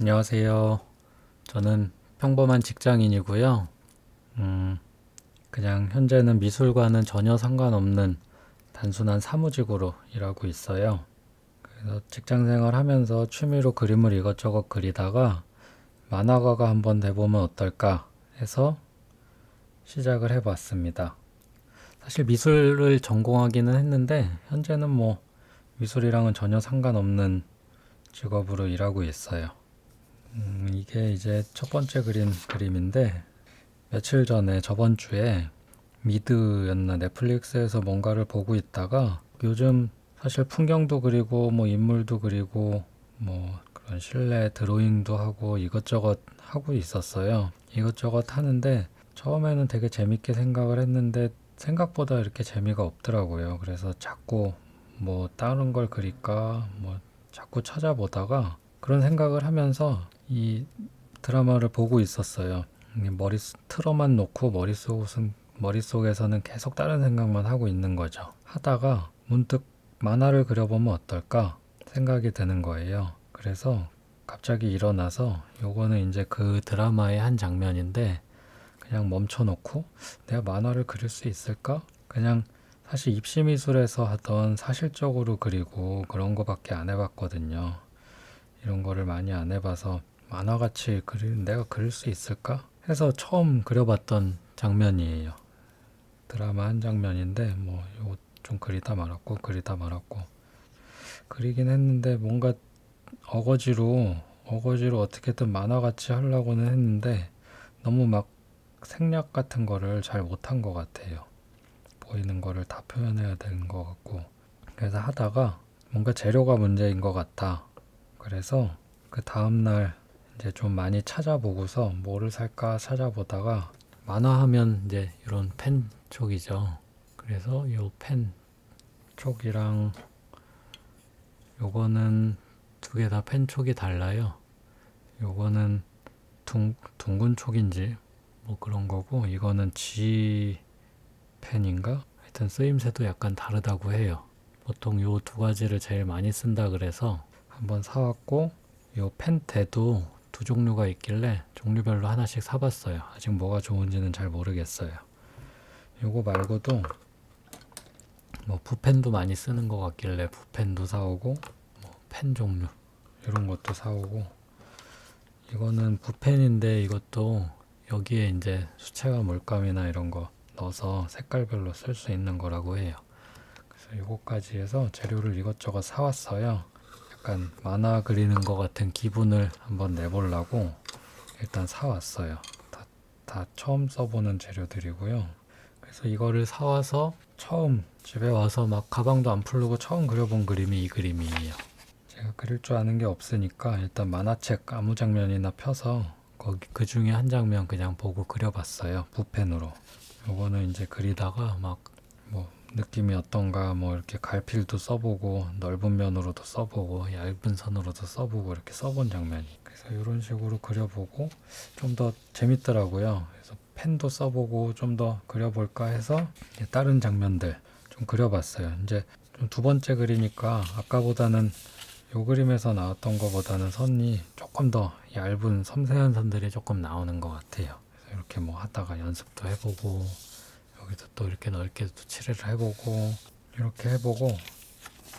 안녕하세요. 저는 평범한 직장인이고요. 그냥 현재는 미술과는 전혀 상관없는 단순한 사무직으로 일하고 있어요. 그래서 직장 생활 하면서 취미로 그림을 이것저것 그리다가 만화가가 한번 돼보면 어떨까 해서 시작을 해봤습니다. 사실 미술을 전공하기는 했는데 현재는 뭐 미술이랑은 전혀 상관없는 직업으로 일하고 있어요. 이게 이제 첫 번째 그림인데 며칠 전에 저번 주에 미드였나 넷플릭스에서 뭔가를 보고 있다가 요즘 사실 풍경도 그리고 뭐 인물도 그리고 뭐 그런 실내 드로잉도 하고 이것저것 하고 있었어요. 이것저것 하는데 처음에는 되게 재밌게 생각을 했는데 생각보다 이렇게 재미가 없더라고요. 그래서 자꾸 뭐 다른 걸 그릴까 뭐 자꾸 찾아보다가 그런 생각을 하면서 이 드라마를 보고 있었어요. 틀어만 놓고 머릿속에서는 계속 다른 생각만 하고 있는 거죠. 하다가 문득 만화를 그려보면 어떨까 생각이 드는 거예요. 그래서 갑자기 일어나서 요거는 이제 그 드라마의 한 장면인데 그냥 멈춰놓고 내가 만화를 그릴 수 있을까? 그냥 사실 입시미술에서 하던 사실적으로 그리고 그런 거밖에 안 해봤거든요. 이런 거를 많이 안 해봐서 만화같이 내가 그릴 수 있을까? 해서 처음 그려봤던 장면이에요. 드라마 한 장면인데 뭐 이거 좀 그리다 말았고 그리긴 했는데 뭔가 어거지로 어떻게든 만화같이 하려고는 했는데 너무 막 생략 같은 거를 잘 못한 것 같아요. 보이는 거를 다 표현해야 되는 것 같고 그래서 하다가 뭔가 재료가 문제인 것 같다. 그래서 그 다음날 이제 좀 많이 찾아보고서 뭐를 살까 찾아보다가 만화하면 이제 이런 펜 쪽이죠. 그래서 요 펜 쪽이랑 요거는 두 개 다 펜 쪽이 달라요. 요거는 둥근 촉인지 뭐 그런 거고 이거는 G 펜인가? 하여튼 쓰임새도 약간 다르다고 해요. 보통 요 두 가지를 제일 많이 쓴다 그래서 한번 사왔고 요 펜대도 두 종류가 있길래 종류별로 하나씩 사봤어요. 아직 뭐가 좋은지는 잘 모르겠어요. 요거 말고도 뭐 붓펜도 많이 쓰는 것 같길래 붓펜도 사오고 뭐 펜 종류 이런 것도 사오고 이거는 붓펜인데 이것도 여기에 이제 수채화 물감이나 이런 거 넣어서 색깔별로 쓸 수 있는 거라고 해요. 그래서 요거까지 해서 재료를 이것저것 사왔어요. 약간 만화 그리는 것 같은 기분을 한번 내보려고 일단 사왔어요. 다 처음 써보는 재료들이고요. 그래서 이거를 사와서 처음 집에 와서 막 가방도 안 풀고 처음 그려본 그림이 이 그림이에요. 제가 그릴 줄 아는 게 없으니까 일단 만화책 아무 장면이나 펴서 거기 그 중에 한 장면 그냥 보고 그려봤어요. 붓펜으로. 요거는 이제 그리다가 막 뭐 느낌이 어떤가 뭐 이렇게 갈필도 써보고 넓은 면으로도 써보고 얇은 선으로도 써보고 이렇게 써본 장면이. 그래서 이런 식으로 그려보고 좀 더 재밌더라고요. 그래서 펜도 써보고 좀 더 그려볼까 해서 다른 장면들 좀 그려봤어요. 이제 좀 두 번째 그리니까 아까보다는 요 그림에서 나왔던 것보다는 선이 조금 더 얇은 섬세한 선들이 조금 나오는 것 같아요. 그래서 이렇게 뭐 하다가 연습도 해보고 여기도 또 이렇게 넓게 또 칠을 해보고 이렇게 해보고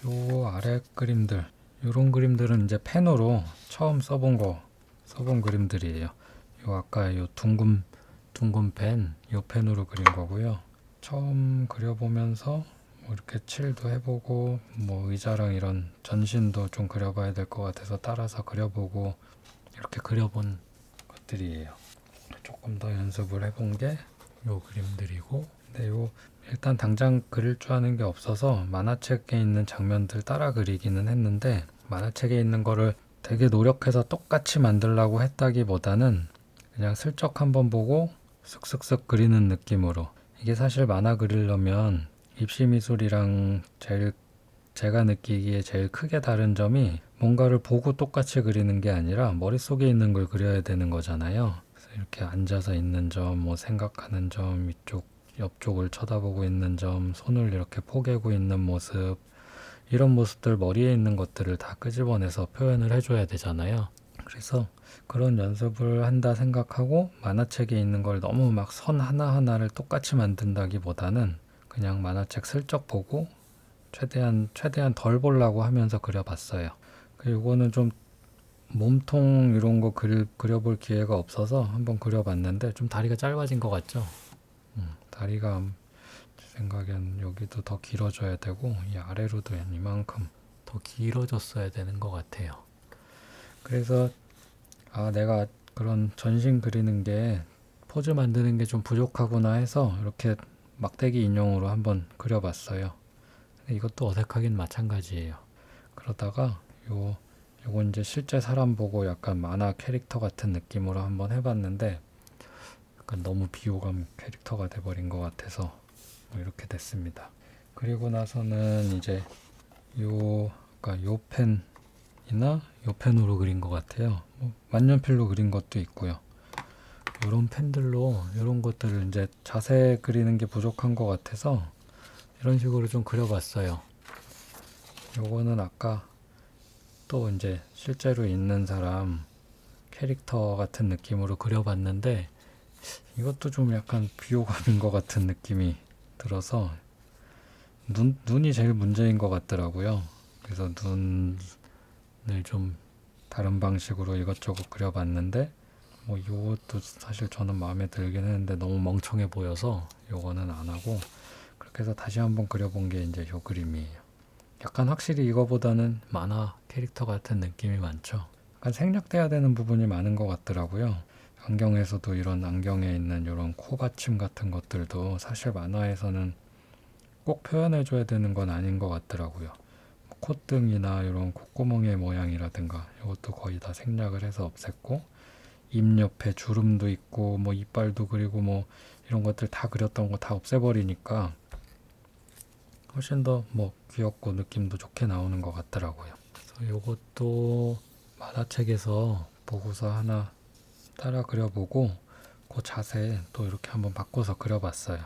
요 아래 그림들 요런 그림들은 이제 펜으로 처음 써본 그림들이에요. 요 아까 요 둥근 펜 요 펜으로 그린 거고요. 처음 그려보면서 뭐 이렇게 칠도 해보고 뭐 의자랑 이런 전신도 좀 그려봐야 될 것 같아서 따라서 그려보고 이렇게 그려본 것들이에요. 조금 더 연습을 해본 게 요 그림들이고 근데 요 일단 당장 그릴 줄 아는 게 없어서 만화책에 있는 장면들 따라 그리기는 했는데 만화책에 있는 거를 되게 노력해서 똑같이 만들려고 했다기보다는 그냥 슬쩍 한번 보고 쓱쓱쓱 그리는 느낌으로 이게 사실 만화 그리려면 입시미술이랑 제가 느끼기에 제일 크게 다른 점이 뭔가를 보고 똑같이 그리는 게 아니라 머릿속에 있는 걸 그려야 되는 거잖아요. 그래서 이렇게 앉아서 있는 점, 뭐 생각하는 점, 이쪽 옆쪽을 쳐다보고 있는 점, 손을 이렇게 포개고 있는 모습 이런 모습들 머리에 있는 것들을 다 끄집어내서 표현을 해줘야 되잖아요. 그래서 그런 연습을 한다 생각하고 만화책에 있는 걸 너무 막 선 하나하나를 똑같이 만든다기보다는 그냥 만화책 슬쩍 보고 최대한 덜 보려고 하면서 그려봤어요. 이거는 좀 몸통 이런 거 그려볼 기회가 없어서 한번 그려봤는데 좀 다리가 짧아진 것 같죠? 다리가 제 생각엔 여기도 더 길어져야 되고 이 아래로도 이만큼 더 길어졌어야 되는 것 같아요. 그래서 내가 그런 전신 그리는 게 포즈 만드는 게 좀 부족하구나 해서 이렇게 막대기 인형으로 한번 그려봤어요. 근데 이것도 어색하긴 마찬가지예요. 그러다가 요건 이제 실제 사람 보고 약간 만화 캐릭터 같은 느낌으로 한번 해봤는데 약간 너무 비호감 캐릭터가 돼버린 것 같아서 뭐 이렇게 됐습니다. 그리고 나서는 이제 그러니까 요 펜이나 요 펜으로 그린 것 같아요. 뭐 만년필로 그린 것도 있고요. 이런 펜들로 이런 것들을 이제 자세 그리는 게 부족한 것 같아서 이런 식으로 좀 그려봤어요. 요거는 아까 또 이제 실제로 있는 사람 캐릭터 같은 느낌으로 그려봤는데 이것도 좀 약간 비호감인 것 같은 느낌이 들어서 눈이 제일 문제인 것 같더라고요. 그래서 눈을 좀 다른 방식으로 이것저것 그려봤는데 뭐 이것도 사실 저는 마음에 들긴 했는데 너무 멍청해 보여서 요거는 안 하고 그렇게 해서 다시 한번 그려본 게 이제 요 그림이에요. 약간 확실히 이거보다는 만화 캐릭터 같은 느낌이 많죠. 약간 생략돼야 되는 부분이 많은 것 같더라고요. 안경에서도 이런 안경에 있는 이런 코 받침 같은 것들도 사실 만화에서는 꼭 표현해줘야 되는 건 아닌 것 같더라고요. 콧등이나 이런 콧구멍의 모양이라든가 이것도 거의 다 생략을 해서 없앴고 입 옆에 주름도 있고 뭐 이빨도 그리고 뭐 이런 것들 다 그렸던 거 다 없애버리니까 훨씬 더 뭐 귀엽고 느낌도 좋게 나오는 것 같더라고요. 그래서 이것도 만화책에서 보고서 하나 따라 그려보고 그 자세 또 이렇게 한번 바꿔서 그려봤어요.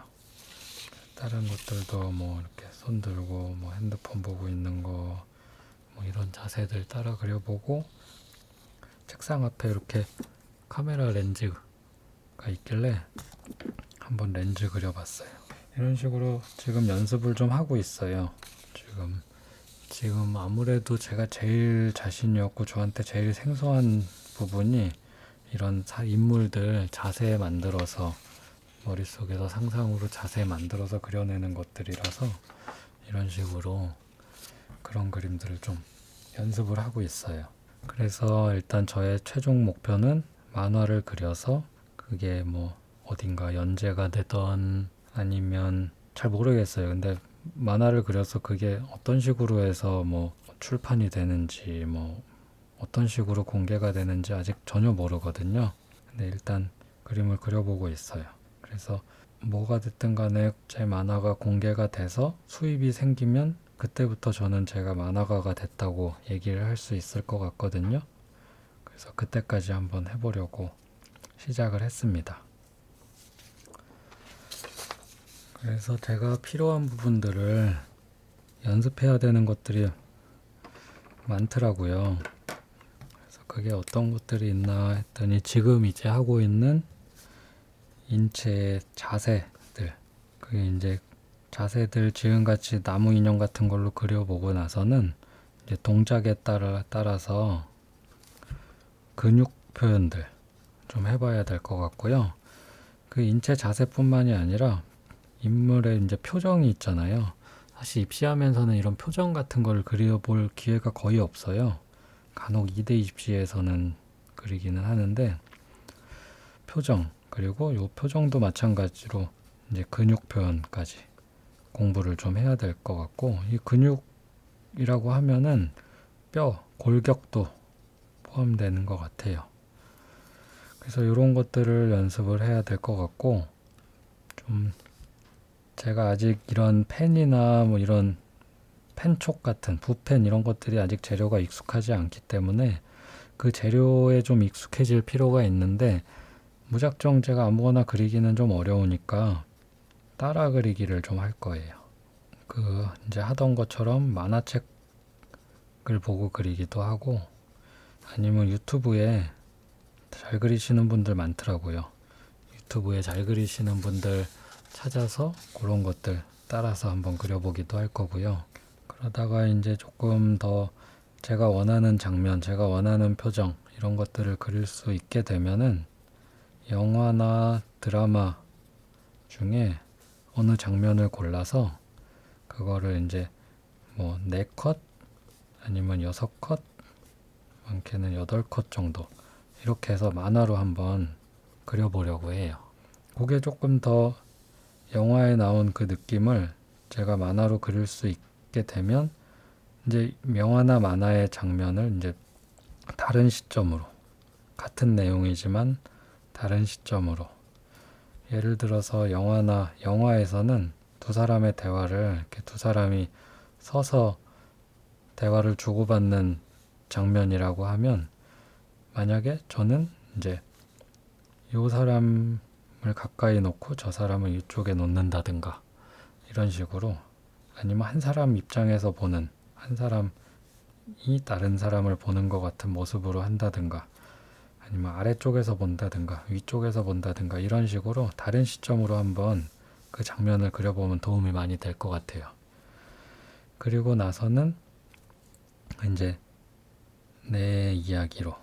다른 것들도 뭐 이렇게 손 들고 뭐 핸드폰 보고 있는 거 뭐 이런 자세들 따라 그려보고 책상 앞에 이렇게 카메라 렌즈가 있길래 한번 렌즈 그려봤어요. 이런 식으로 지금 연습을 좀 하고 있어요. 지금 아무래도 제가 제일 자신이 없고 저한테 제일 생소한 부분이 이런 인물들 자세 만들어서 머릿속에서 상상으로 자세 만들어서 그려내는 것들이라서 이런 식으로 그런 그림들을 좀 연습을 하고 있어요. 그래서 일단 저의 최종 목표는 만화를 그려서 그게 뭐 어딘가 연재가 되던 아니면 잘 모르겠어요. 근데 만화를 그려서 그게 어떤 식으로 해서 뭐 출판이 되는지 뭐 어떤 식으로 공개가 되는지 아직 전혀 모르거든요. 근데 일단 그림을 그려보고 있어요. 그래서 뭐가 됐든 간에 제 만화가 공개가 돼서 수입이 생기면 그때부터 저는 제가 만화가가 됐다고 얘기를 할 수 있을 것 같거든요. 그래서 그때까지 한번 해보려고 시작을 했습니다. 그래서 제가 필요한 부분들을 연습해야 되는 것들이 많더라고요. 그래서 그게 어떤 것들이 있나 했더니 지금 이제 하고 있는 인체의 자세들, 그게 이제 자세들 지금같이 나무 인형 같은 걸로 그려보고 나서는 이제 동작에 따라서 근육 표현들 좀 해봐야 될 것 같고요. 그 인체 자세뿐만이 아니라 인물의 이제 표정이 있잖아요. 사실 입시하면서는 이런 표정 같은 걸 그려볼 기회가 거의 없어요. 간혹 2대 입시에서는 그리기는 하는데 표정 그리고 요 표정도 마찬가지로 이제 근육 표현까지 공부를 좀 해야 될 것 같고 이 근육이라고 하면은 뼈, 골격도 포함되는 것 같아요. 그래서 이런 것들을 연습을 해야 될 것 같고 좀 제가 아직 이런 펜이나 뭐 이런 펜촉 같은 붓펜 이런 것들이 아직 재료가 익숙하지 않기 때문에 그 재료에 좀 익숙해질 필요가 있는데 무작정 제가 아무거나 그리기는 좀 어려우니까 따라 그리기를 좀 할 거예요. 이제 하던 것처럼 만화책을 보고 그리기도 하고 아니면 유튜브에 잘 그리시는 분들 많더라고요. 유튜브에 잘 그리시는 분들 찾아서 그런 것들 따라서 한번 그려보기도 할 거고요. 그러다가 이제 조금 더 제가 원하는 장면, 제가 원하는 표정 이런 것들을 그릴 수 있게 되면은 영화나 드라마 중에 어느 장면을 골라서 그거를 이제 뭐 4컷 아니면 6컷 많게는 8컷 정도 이렇게 해서 만화로 한번 그려보려고 해요. 그게 조금 더 영화에 나온 그 느낌을 제가 만화로 그릴 수 있게 되면 이제 영화나 만화의 장면을 이제 다른 시점으로 같은 내용이지만 다른 시점으로 예를 들어서 영화에서는 두 사람의 대화를 이렇게 두 사람이 서서 대화를 주고받는 장면이라고 하면 만약에 저는 이제 요 사람을 가까이 놓고 저 사람을 이쪽에 놓는다든가 이런 식으로 아니면 한 사람 입장에서 보는 한 사람이 다른 사람을 보는 것 같은 모습으로 한다든가 아니면 아래쪽에서 본다든가 위쪽에서 본다든가 이런 식으로 다른 시점으로 한번 그 장면을 그려보면 도움이 많이 될 것 같아요. 그리고 나서는 이제 내 이야기로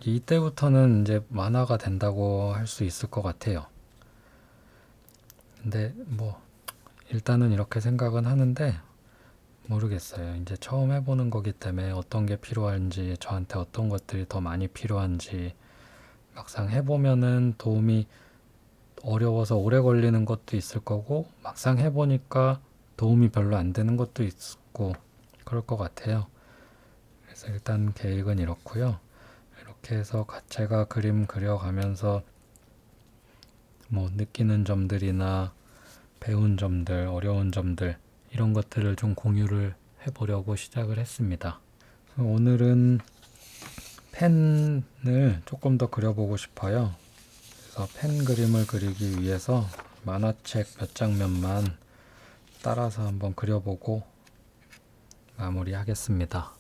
이때부터는 이제 만화가 된다고 할 수 있을 것 같아요. 근데 뭐 일단은 이렇게 생각은 하는데 모르겠어요. 이제 처음 해보는 거기 때문에 어떤 게 필요한지 저한테 어떤 것들이 더 많이 필요한지 막상 해보면은 도움이 어려워서 오래 걸리는 것도 있을 거고 막상 해보니까 도움이 별로 안 되는 것도 있고 그럴 것 같아요. 그래서 일단 계획은 이렇고요. 이렇게 해서 제가 그림 그려가면서 뭐 느끼는 점들이나 배운 점들, 어려운 점들 이런 것들을 좀 공유를 해보려고 시작을 했습니다. 오늘은 펜을 조금 더 그려보고 싶어요. 그래서 펜 그림을 그리기 위해서 만화책 몇 장면만 따라서 한번 그려보고 마무리하겠습니다.